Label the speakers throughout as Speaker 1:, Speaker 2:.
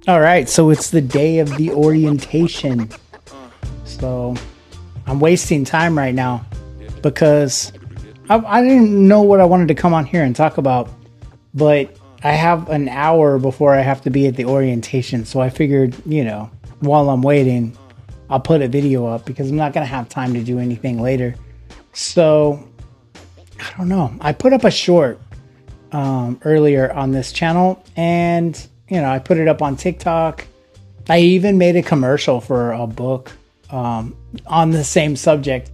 Speaker 1: All right, so it's the day of the orientation. So I'm wasting time right now because I didn't know what I wanted to come on here and talk about, but I have an hour before I have to be at the orientation. So I figured, while I'm waiting, I'll put a video up because I'm not going to have time to do anything later. So I don't know. I put up a short earlier on this channel, and I put it up on TikTok. I even made a commercial for a book on the same subject,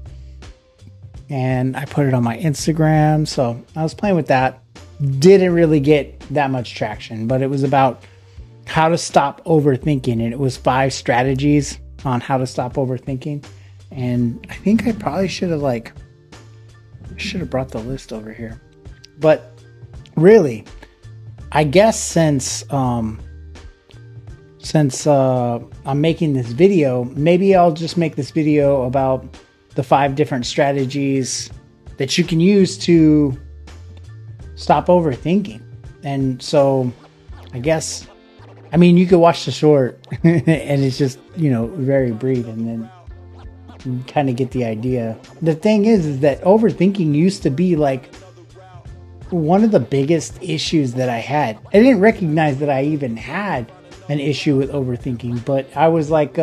Speaker 1: and I put it on my Instagram. So I was playing with that. Didn't really get that much traction, but it was about how to stop overthinking, and it was 5 strategies on how to stop overthinking. And I think I probably should have brought the list over here, but really, I guess since I'm making this video, maybe I'll just make this video about the 5 different strategies that you can use to stop overthinking. And so I guess, you could watch the short and it's just, very brief, and then you kind of get the idea. The thing is that overthinking used to be like one of the biggest issues that I had. I didn't recognize that I even had an issue with overthinking, but I was like,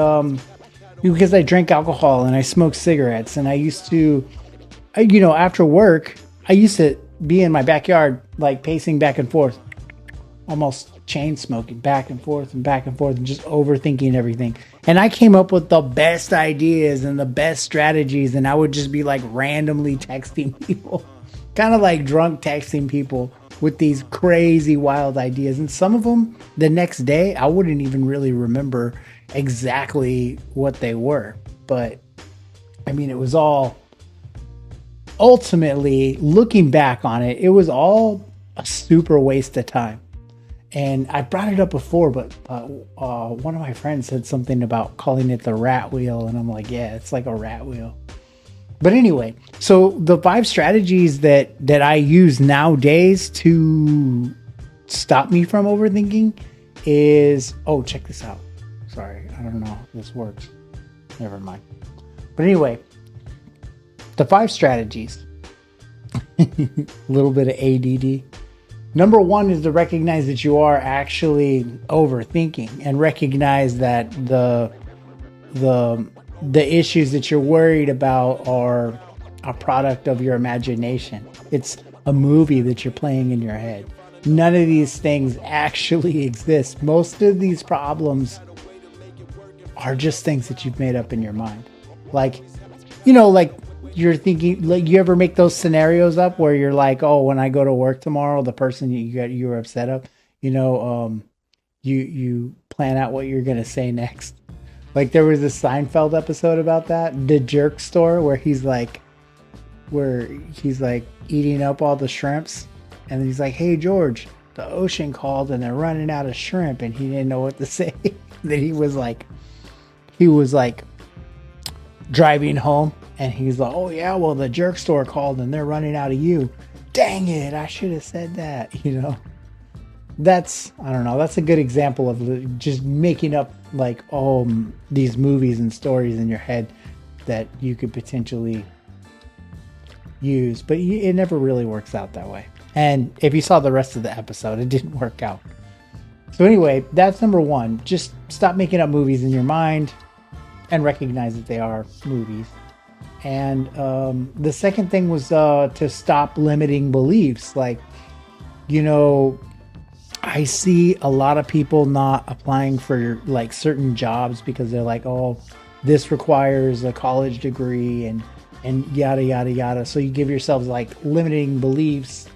Speaker 1: because I drank alcohol and I smoked cigarettes, and I used to, after work, I used to be in my backyard, like pacing back and forth, almost chain smoking back and forth and just overthinking everything. And I came up with the best ideas and the best strategies, and I would just be like randomly texting people, kind of like drunk texting people with these crazy wild ideas. And some of them the next day I wouldn't even really remember exactly what they were, but it was all, ultimately looking back on it, it was all a super waste of time. And I brought it up before, but one of my friends said something about calling it the rat wheel, and I'm like, yeah, it's like a rat wheel. But anyway, so the 5 strategies that I use nowadays to stop me from overthinking is, check this out. Sorry, I don't know if this works. Never mind. But anyway, the 5 strategies. A little bit of ADD. Number 1 is to recognize that you are actually overthinking, and recognize that the issues that you're worried about are a product of your imagination. It's a movie that you're playing in your head. None of these things actually exist. Most of these problems are just things that you've made up in your mind. Like you're thinking, like, you ever make those scenarios up where you're like, oh, when I go to work tomorrow, the person you were upset of, you plan out what you're gonna say next. Like, there was a Seinfeld episode about that, the jerk store, where he's like eating up all the shrimps, and he's like, hey George, the ocean called and they're running out of shrimp, and he didn't know what to say. Then he was like driving home, and he's like, oh yeah, well, the jerk store called and they're running out of you. Dang it, I should have said that. That's, I don't know, that's a good example of just making up like these movies and stories in your head that you could potentially use, but it never really works out that way. And if you saw the rest of the episode, it didn't work out. So anyway, that's number 1. Just stop making up movies in your mind and recognize that they are movies. And the second thing was to stop limiting beliefs. Like, I see a lot of people not applying for like certain jobs because they're like, oh, this requires a college degree and yada, yada, yada. So you give yourselves like limiting beliefs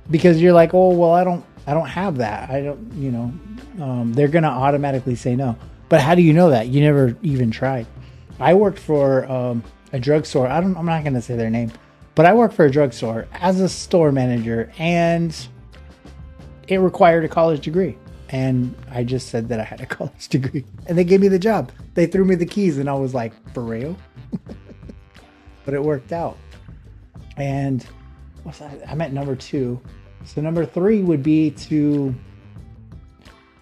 Speaker 1: because you're like, oh, well, I don't have that. I don't, they're going to automatically say no. But how do you know that? You never even tried. I worked for a drugstore. I'm not going to say their name, but I worked for a drugstore as a store manager, and it required a college degree. And I just said that I had a college degree, and they gave me the job. They threw me the keys, and I was like, for real? But it worked out. And I'm at number 2. So number 3 would be to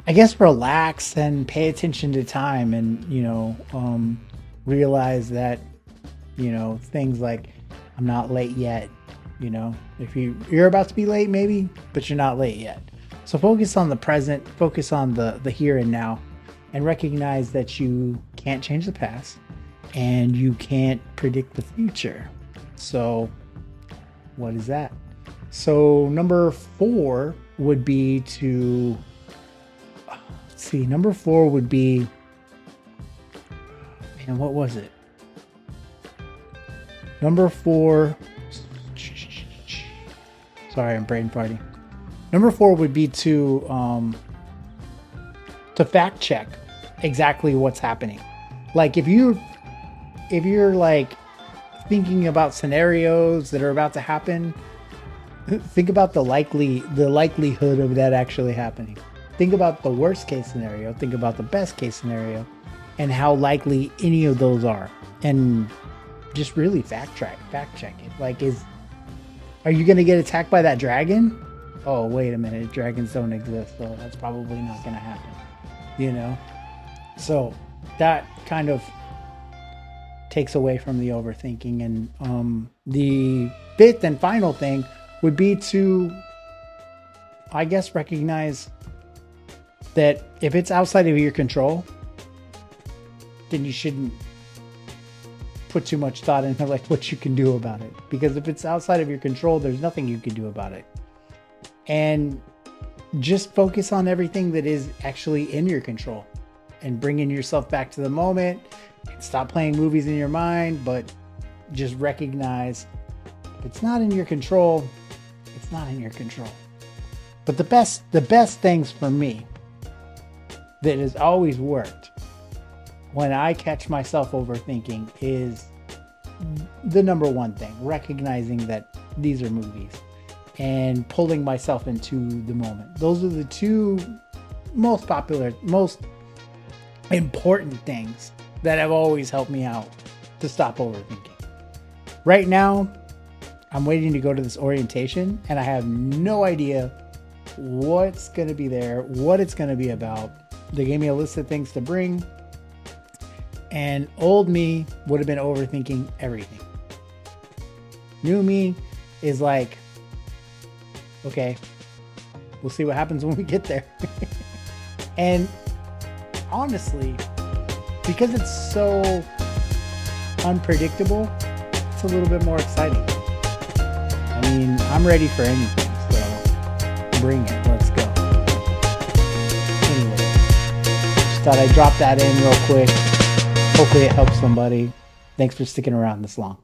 Speaker 1: I guess relax and pay attention to time, and realize that things like I'm not late yet. If you're about to be late, maybe, but you're not late yet. So focus on the present, focus on the here and now, and recognize that you can't change the past and you can't predict the future. So what is that? So number 4 would be to number 4 would be, man, what was it? Number 4, sorry, I'm brain farting. Number 4 would be to fact check exactly what's happening. Like if you're like thinking about scenarios that are about to happen, think about the likelihood of that actually happening. Think about the worst case scenario, think about the best case scenario, and how likely any of those are. And just really fact check it. Like, are you going to get attacked by that dragon? Oh, wait a minute, dragons don't exist, so that's probably not going to happen. So that kind of takes away from the overthinking. And the 5th and final thing would be to, I guess, recognize that if it's outside of your control, then you shouldn't put too much thought into like what you can do about it. Because if it's outside of your control, there's nothing you can do about it. And just focus on everything that is actually in your control, and bringing yourself back to the moment. Stop playing movies in your mind, but just recognize if it's not in your control, it's not in your control. But the best things for me that has always worked when I catch myself overthinking is the number 1 thing, recognizing that these are movies and pulling myself into the moment. Those are the 2 most popular, most important things that have always helped me out to stop overthinking. Right now, I'm waiting to go to this orientation, and I have no idea what's going to be there, what it's going to be about. They gave me a list of things to bring, and old me would have been overthinking everything. New me is like, okay, we'll see what happens when we get there. And honestly, because it's so unpredictable, it's a little bit more exciting. I mean, I'm ready for anything, so bring it. Let's go. Anyway, just thought I'd drop that in real quick. Hopefully it helps somebody. Thanks for sticking around this long.